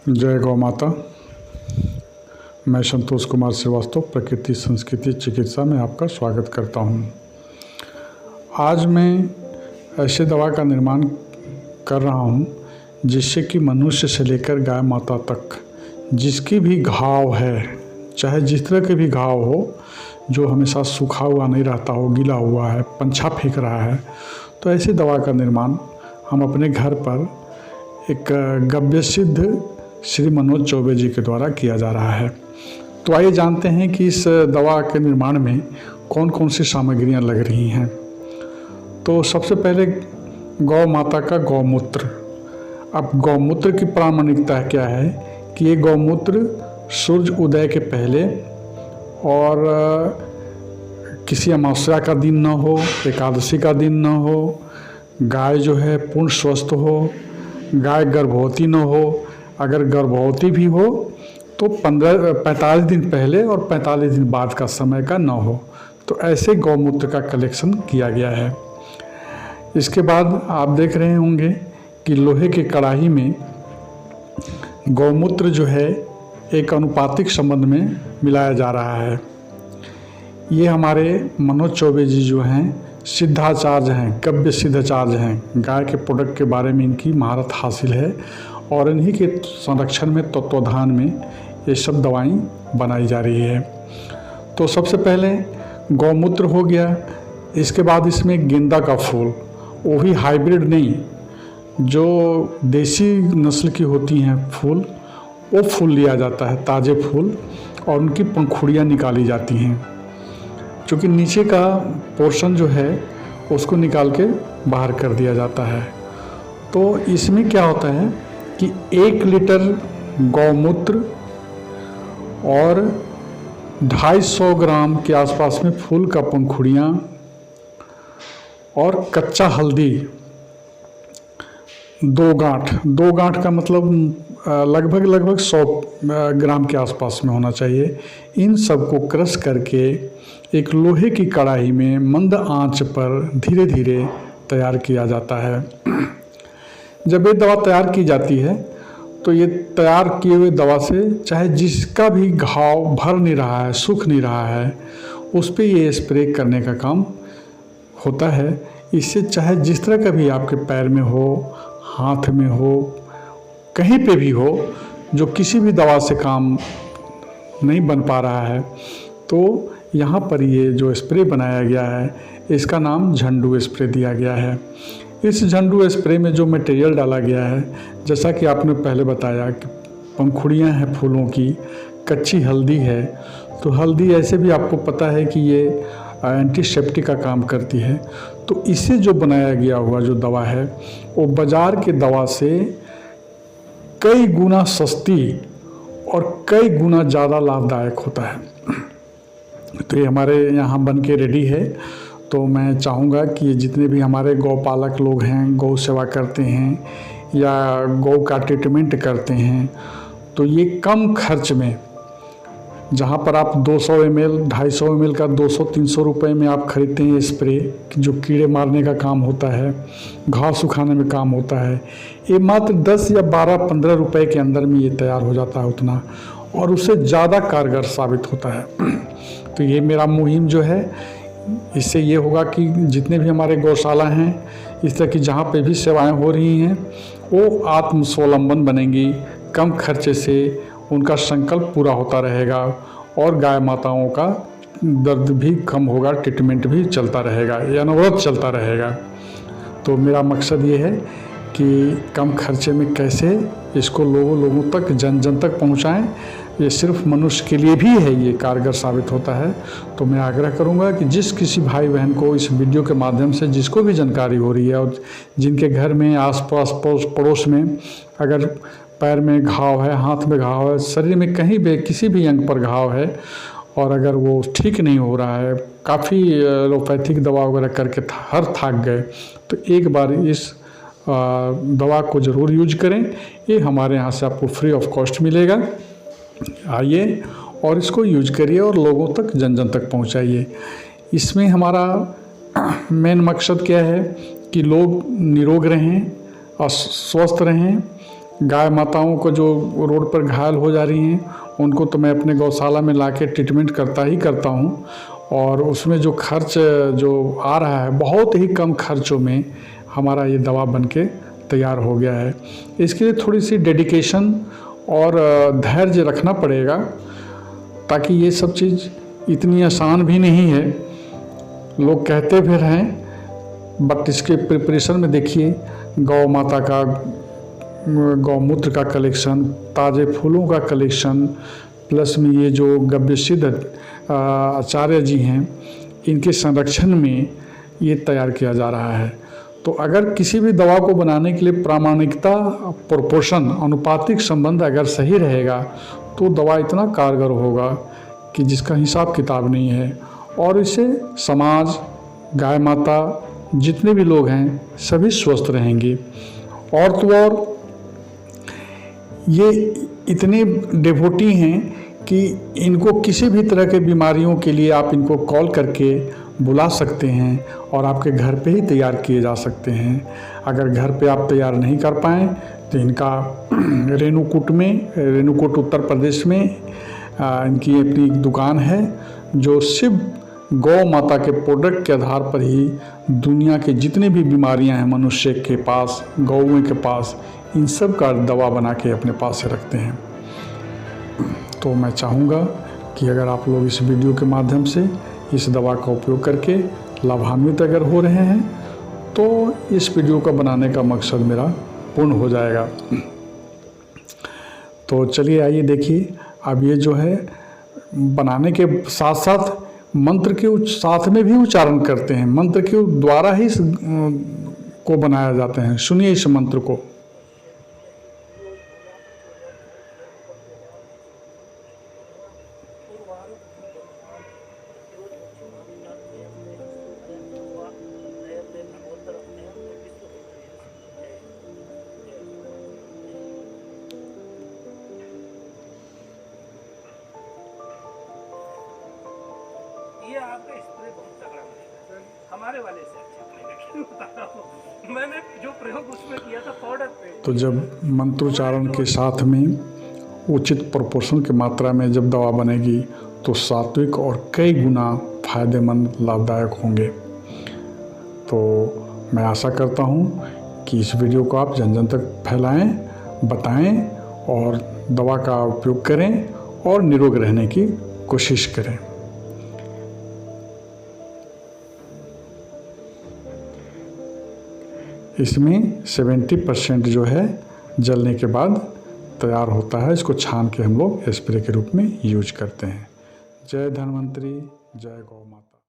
जय गौ माता। मैं संतोष कुमार श्रीवास्तव प्रकृति संस्कृति चिकित्सा में आपका स्वागत करता हूं। आज मैं ऐसे दवा का निर्माण कर रहा हूं जिससे कि मनुष्य से लेकर गाय माता तक जिसकी भी घाव है, चाहे जिस तरह के भी घाव हो, जो हमेशा सूखा हुआ नहीं रहता हो, गीला हुआ है, पंछा फेंक रहा है, तो ऐसी दवा का निर्माण हम अपने घर पर एक गव्य सिद्ध श्री मनोज चौबे जी के द्वारा किया जा रहा है। तो आइए जानते हैं कि इस दवा के निर्माण में कौन कौन सी सामग्रियां लग रही हैं। तो सबसे पहले गौ माता का गौमूत्र। अब गौमूत्र की प्रामाणिकता क्या है कि ये गौमूत्र सूर्य उदय के पहले और किसी अमावस्या का दिन न हो, एकादशी का दिन न हो, गाय जो है पूर्ण स्वस्थ हो, गाय गर्भवती न हो, अगर गर्भवती भी हो तो 45 दिन पहले और 45 दिन बाद का समय का न हो, तो ऐसे गौमूत्र का कलेक्शन किया गया है। इसके बाद आप देख रहे होंगे कि लोहे की कढ़ाई में गौमूत्र जो है एक अनुपातिक संबंध में मिलाया जा रहा है। ये हमारे मनोज चौबे जी जो हैं सिद्धाचार्य हैं, गव्य सिद्धाचार्य हैं। गाय के प्रोडक्ट के बारे में इनकी महारत हासिल है और इन्हीं के संरक्षण में, तत्वाधान में ये सब दवाएं बनाई जा रही है। तो सबसे पहले गौमूत्र हो गया। इसके बाद इसमें गेंदा का फूल, वो भी हाइब्रिड नहीं, जो देसी नस्ल की होती हैं फूल, वो फूल लिया जाता है, ताज़े फूल, और उनकी पंखुड़ियाँ निकाली जाती हैं। क्योंकि नीचे का पोर्शन जो है उसको निकाल के बाहर कर दिया जाता है। तो इसमें क्या होता है कि 1 लीटर गौमूत्र और 250 ग्राम के आसपास में फूल का पंखुड़ियाँ और कच्चा हल्दी 2 गांठ का मतलब लगभग 100 ग्राम के आसपास में होना चाहिए। इन सब को क्रश करके एक लोहे की कढ़ाई में मंद आंच पर धीरे धीरे तैयार किया जाता है। जब ये दवा तैयार की जाती है तो ये तैयार किए हुए दवा से चाहे जिसका भी घाव भर नहीं रहा है, सूख नहीं रहा है, उस पर ये स्प्रे करने का काम होता है। इससे चाहे जिस तरह का भी आपके पैर में हो, हाथ में हो, कहीं पे भी हो, जो किसी भी दवा से काम नहीं बन पा रहा है, तो यहाँ पर ये जो स्प्रे बनाया गया है इसका नाम झंडू स्प्रे दिया गया है। इस झंडू स्प्रे में जो मटेरियल डाला गया है, जैसा कि आपने पहले बताया कि पंखुड़ियाँ हैं फूलों की, कच्ची हल्दी है, तो हल्दी ऐसे भी आपको पता है कि ये एंटीसेप्टिक का काम करती है। तो इससे जो बनाया गया हुआ जो दवा है वो बाज़ार के दवा से कई गुना सस्ती और कई गुना ज़्यादा लाभदायक होता है। तो ये हमारे यहाँ बन के रेडी है। तो मैं चाहूँगा कि जितने भी हमारे गौपालक लोग हैं, गौ सेवा करते हैं या गौ का ट्रीटमेंट करते हैं, तो ये कम खर्च में, जहाँ पर आप 200 ml 250 ml का 200-300 रुपये में आप खरीदते हैं स्प्रे, जो कीड़े मारने का काम होता है, घाव सुखाने में काम होता है, ये मात्र 10 या 12-15 रुपये के अंदर में ये तैयार हो जाता है उतना, और उससे ज़्यादा कारगर साबित होता है। तो ये मेरा मुहिम जो है, इससे ये होगा कि जितने भी हमारे गौशाला हैं, इस तरह की जहाँ पे भी सेवाएं हो रही हैं, वो आत्मस्वावलंबन बनेंगी, कम खर्चे से उनका संकल्प पूरा होता रहेगा और गाय माताओं का दर्द भी कम होगा, ट्रीटमेंट भी चलता रहेगा, ये अनवरत चलता रहेगा। तो मेरा मकसद ये है कि कम खर्चे में कैसे इसको लोगों तक, जन जन तक पहुँचाएँ। ये सिर्फ मनुष्य के लिए भी है, ये कारगर साबित होता है। तो मैं आग्रह करूंगा कि जिस किसी भाई बहन को इस वीडियो के माध्यम से जिसको भी जानकारी हो रही है और जिनके घर में आसपास पड़ोस में अगर पैर में घाव है, हाथ में घाव है, शरीर में कहीं भी किसी भी अंग पर घाव है, और अगर वो ठीक नहीं हो रहा है, काफ़ी एलोपैथिक दवा वगैरह करके थक गए, तो एक बार इस दवा को ज़रूर यूज करें। ये हमारे यहाँ से आपको फ्री ऑफ कॉस्ट मिलेगा। आइए और इसको यूज करिए और लोगों तक, जन जन तक पहुंचाइए। इसमें हमारा मेन मकसद क्या है कि लोग निरोग रहें और स्वस्थ रहें गाय माताओं को जो रोड पर घायल हो जा रही हैं उनको तो मैं अपने गौशाला में लाके ट्रीटमेंट करता ही करता हूँ, और उसमें जो खर्च जो आ रहा है बहुत ही कम खर्चों में हमारा ये दवा बनके तैयार हो गया है। इसके लिए थोड़ी सी डेडिकेशन और धैर्य रखना पड़ेगा, ताकि ये सब चीज़ इतनी आसान भी नहीं है। लोग कहते भी हैं, बट इसके प्रिपरेशन में देखिए, गौ माता का गौमूत्र का कलेक्शन, ताज़े फूलों का कलेक्शन, प्लस में ये जो गव्यसिद्ध आचार्य जी हैं इनके संरक्षण में ये तैयार किया जा रहा है। तो अगर किसी भी दवा को बनाने के लिए प्रामाणिकता, प्रोपोर्शन, अनुपातिक संबंध अगर सही रहेगा तो दवा इतना कारगर होगा कि जिसका हिसाब किताब नहीं है, और इससे समाज, गाय माता, जितने भी लोग हैं सभी स्वस्थ रहेंगे। और तो और ये इतने डिवोटी हैं कि इनको किसी भी तरह के बीमारियों के लिए आप इनको कॉल करके बुला सकते हैं और आपके घर पे ही तैयार किए जा सकते हैं। अगर घर पे आप तैयार नहीं कर पाएँ तो इनका रेणुकूट उत्तर प्रदेश में इनकी अपनी दुकान है, जो सिर्फ गौ माता के प्रोडक्ट के आधार पर ही दुनिया के जितनी भी बीमारियां हैं मनुष्य के पास, गौओं के पास, इन सब का दवा बना के अपने पास से रखते हैं। तो मैं चाहूँगा कि अगर आप लोग इस वीडियो के माध्यम से इस दवा का उपयोग करके लाभान्वित अगर हो रहे हैं तो इस वीडियो का बनाने का मकसद मेरा पूर्ण हो जाएगा। तो चलिए आइए देखिए, अब ये जो है बनाने के साथ साथ मंत्र के साथ में भी उच्चारण करते हैं, मंत्र के द्वारा ही को बनाया जाते हैं। सुनिए इस मंत्र को। ये आपका स्प्रे बहुत तगड़ा बनेगा, हमारे वाले से अच्छा बनेगा, क्यों बता रहा हूँ। मैंने जो प्रयोग उसमें किया था पाउडर पे। तो जब मंत्रोच्चारण के साथ में उचित प्रोपोर्शन की मात्रा में जब दवा बनेगी तो सात्विक और कई गुना फायदेमंद, लाभदायक होंगे। तो मैं आशा करता हूँ कि इस वीडियो को आप जन जन तक फैलाएं, बताएं और दवा का उपयोग करें और निरोग रहने की कोशिश करें। इसमें 70% जो है जलने के बाद तैयार होता है। इसको छान के हम लोग स्प्रे के रूप में यूज करते हैं। जय धन्वंतरी, जय गौ माता।